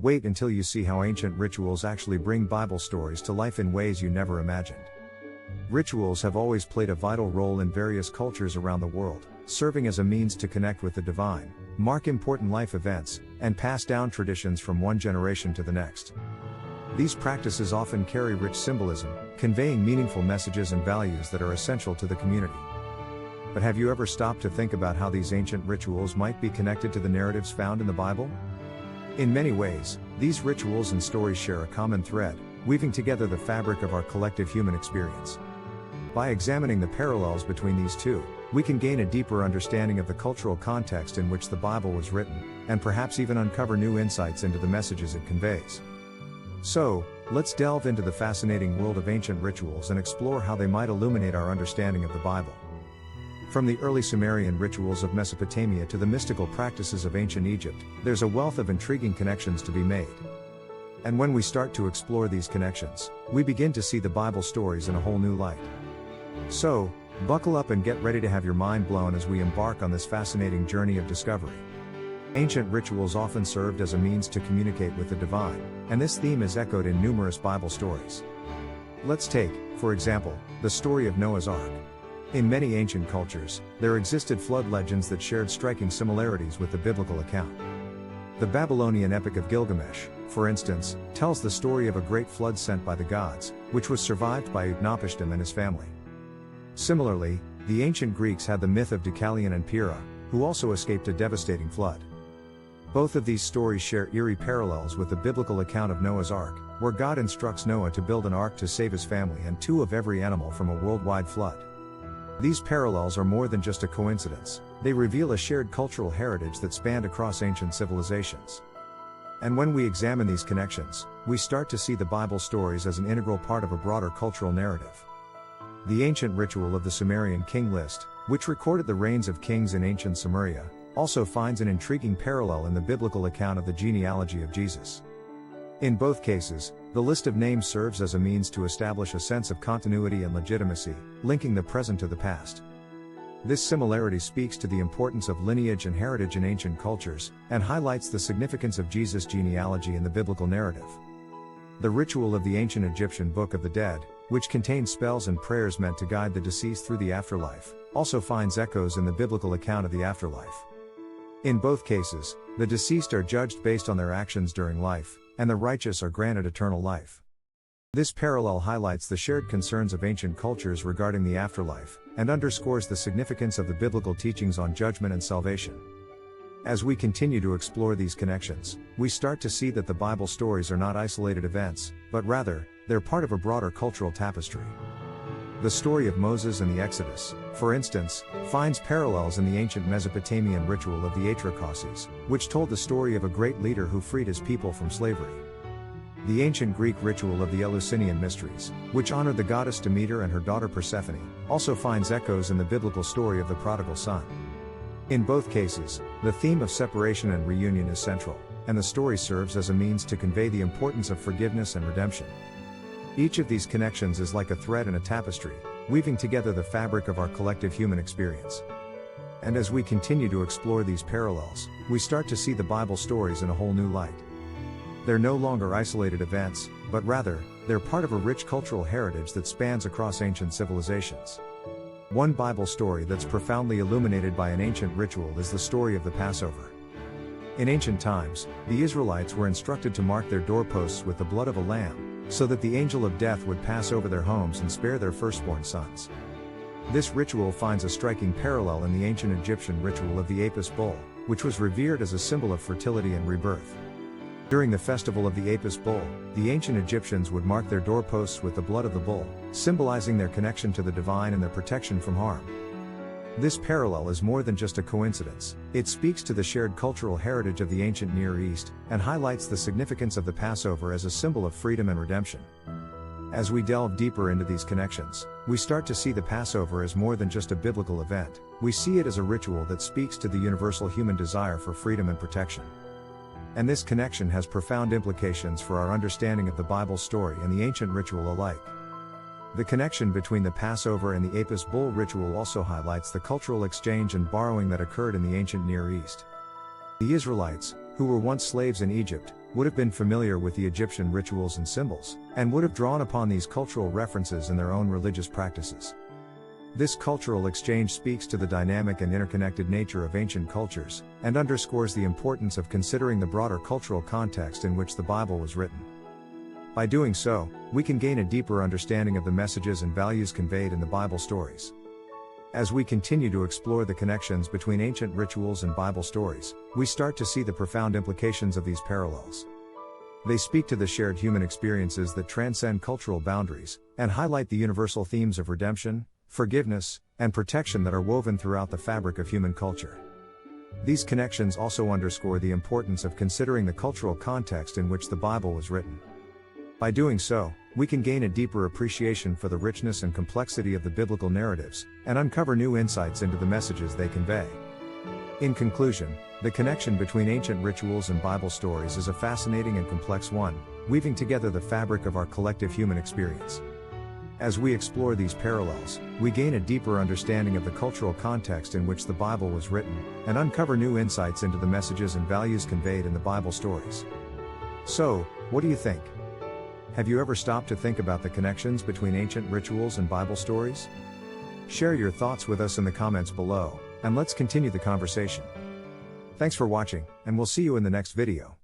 Wait until you see how ancient rituals actually bring Bible stories to life in ways you never imagined. Rituals have always played a vital role in various cultures around the world, serving as a means to connect with the divine, mark important life events, and pass down traditions from one generation to the next. These practices often carry rich symbolism, conveying meaningful messages and values that are essential to the community. But have you ever stopped to think about how these ancient rituals might be connected to the narratives found in the Bible? In many ways, these rituals and stories share a common thread, weaving together the fabric of our collective human experience. By examining the parallels between these two, we can gain a deeper understanding of the cultural context in which the Bible was written, and perhaps even uncover new insights into the messages it conveys. So, let's delve into the fascinating world of ancient rituals and explore how they might illuminate our understanding of the Bible. From the early Sumerian rituals of Mesopotamia to the mystical practices of ancient Egypt, there's a wealth of intriguing connections to be made. And when we start to explore these connections, we begin to see the Bible stories in a whole new light. So, buckle up and get ready to have your mind blown as we embark on this fascinating journey of discovery. Ancient rituals often served as a means to communicate with the divine, and this theme is echoed in numerous Bible stories. Let's take, for example, the story of Noah's Ark. In many ancient cultures, there existed flood legends that shared striking similarities with the biblical account. The Babylonian epic of Gilgamesh, for instance, tells the story of a great flood sent by the gods, which was survived by Utnapishtim and his family. Similarly, the ancient Greeks had the myth of Deucalion and Pyrrha, who also escaped a devastating flood. Both of these stories share eerie parallels with the biblical account of Noah's Ark, where God instructs Noah to build an ark to save his family and two of every animal from a worldwide flood. These parallels are more than just a coincidence, they reveal a shared cultural heritage that spanned across ancient civilizations. And when we examine these connections, we start to see the Bible stories as an integral part of a broader cultural narrative. The ancient ritual of the Sumerian king list, which recorded the reigns of kings in ancient Sumeria, also finds an intriguing parallel in the biblical account of the genealogy of Jesus. In both cases, the list of names serves as a means to establish a sense of continuity and legitimacy, linking the present to the past. This similarity speaks to the importance of lineage and heritage in ancient cultures, and highlights the significance of Jesus' genealogy in the biblical narrative. The ritual of the ancient Egyptian Book of the Dead, which contained spells and prayers meant to guide the deceased through the afterlife, also finds echoes in the biblical account of the afterlife. In both cases, the deceased are judged based on their actions during life, and the righteous are granted eternal life. This parallel highlights the shared concerns of ancient cultures regarding the afterlife, and underscores the significance of the biblical teachings on judgment and salvation. As we continue to explore these connections, we start to see that the Bible stories are not isolated events, but rather, they're part of a broader cultural tapestry. The story of Moses and the Exodus, for instance, finds parallels in the ancient Mesopotamian ritual of the Atrahasis, which told the story of a great leader who freed his people from slavery. The ancient Greek ritual of the Eleusinian Mysteries, which honored the goddess Demeter and her daughter Persephone, also finds echoes in the biblical story of the prodigal son. In both cases, the theme of separation and reunion is central, and the story serves as a means to convey the importance of forgiveness and redemption. Each of these connections is like a thread in a tapestry, weaving together the fabric of our collective human experience. And as we continue to explore these parallels, we start to see the Bible stories in a whole new light. They're no longer isolated events, but rather, they're part of a rich cultural heritage that spans across ancient civilizations. One Bible story that's profoundly illuminated by an ancient ritual is the story of the Passover. In ancient times, the Israelites were instructed to mark their doorposts with the blood of a lamb, so that the angel of death would pass over their homes and spare their firstborn sons. This ritual finds a striking parallel in the ancient Egyptian ritual of the Apis bull, which was revered as a symbol of fertility and rebirth. During the festival of the Apis bull, the ancient Egyptians would mark their doorposts with the blood of the bull, symbolizing their connection to the divine and their protection from harm. This parallel is more than just a coincidence, it speaks to the shared cultural heritage of the ancient Near East, and highlights the significance of the Passover as a symbol of freedom and redemption. As we delve deeper into these connections, we start to see the Passover as more than just a biblical event, we see it as a ritual that speaks to the universal human desire for freedom and protection. And this connection has profound implications for our understanding of the Bible story and the ancient ritual alike. The connection between the Passover and the Apis bull ritual also highlights the cultural exchange and borrowing that occurred in the ancient Near East. The Israelites, who were once slaves in Egypt, would have been familiar with the Egyptian rituals and symbols, and would have drawn upon these cultural references in their own religious practices. This cultural exchange speaks to the dynamic and interconnected nature of ancient cultures, and underscores the importance of considering the broader cultural context in which the Bible was written. By doing so, we can gain a deeper understanding of the messages and values conveyed in the Bible stories. As we continue to explore the connections between ancient rituals and Bible stories, we start to see the profound implications of these parallels. They speak to the shared human experiences that transcend cultural boundaries, and highlight the universal themes of redemption, forgiveness, and protection that are woven throughout the fabric of human culture. These connections also underscore the importance of considering the cultural context in which the Bible was written. By doing so, we can gain a deeper appreciation for the richness and complexity of the biblical narratives, and uncover new insights into the messages they convey. In conclusion, the connection between ancient rituals and Bible stories is a fascinating and complex one, weaving together the fabric of our collective human experience. As we explore these parallels, we gain a deeper understanding of the cultural context in which the Bible was written, and uncover new insights into the messages and values conveyed in the Bible stories. So, what do you think? Have you ever stopped to think about the connections between ancient rituals and Bible stories? Share your thoughts with us in the comments below, and let's continue the conversation. Thanks for watching, and we'll see you in the next video.